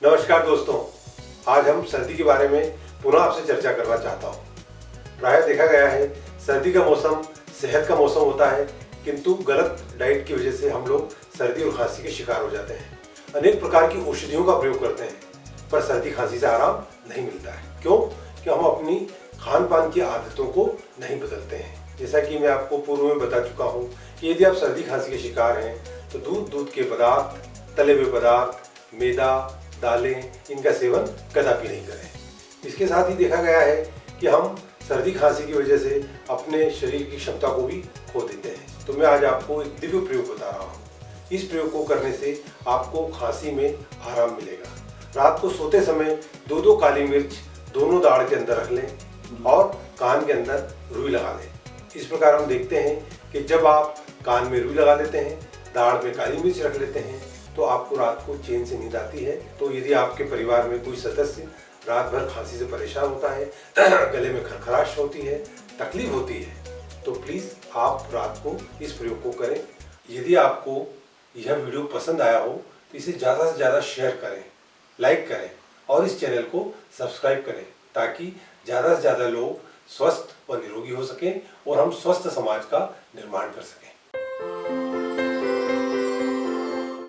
नमस्कार दोस्तों, आज हम सर्दी के बारे में पुनः आपसे चर्चा करना चाहता हूँ। प्रायः देखा गया है सर्दी का मौसम सेहत का मौसम होता है, किंतु गलत डाइट की वजह से हम लोग सर्दी और खांसी के शिकार हो जाते हैं। अनेक प्रकार की औषधियों का प्रयोग करते हैं, पर सर्दी खांसी से आराम नहीं मिलता है। क्यों? कि हम अपनी खान पान की आदतों को नहीं बदलते हैं। जैसा कि मैं आपको पूर्व में बता चुका हूँ कि यदि आप सर्दी खांसी के शिकार हैं तो दूध के पदार्थ, तले हुए पदार्थ, मैदा, दालें, इनका सेवन कदापि नहीं करें। इसके साथ ही देखा गया है कि हम सर्दी खांसी की वजह से अपने शरीर की क्षमता को भी खो देते हैं। तो मैं आज आपको एक दिव्य प्रयोग बता रहा हूँ। इस प्रयोग को करने से आपको खांसी में आराम मिलेगा। रात को सोते समय दो काली मिर्च दोनों दाढ़ के अंदर रख लें और कान के अंदर रुई लगा लें। इस प्रकार हम देखते हैं कि जब आप कान में रुई लगा लेते हैं, दाढ़ में काली मिर्च रख लेते हैं, तो आपको रात को चैन से नींद आती है। तो यदि आपके परिवार में कोई सदस्य रात भर खांसी से परेशान होता है, गले में खरखराश होती है, तकलीफ होती है, तो प्लीज़ आप रात को इस प्रयोग को करें। यदि आपको यह वीडियो पसंद आया हो तो इसे ज़्यादा से ज़्यादा शेयर करें, लाइक करें और इस चैनल को सब्सक्राइब करें, ताकि ज़्यादा से ज़्यादा लोग स्वस्थ और निरोगी हो सकें और हम स्वस्थ समाज का निर्माण कर सकें।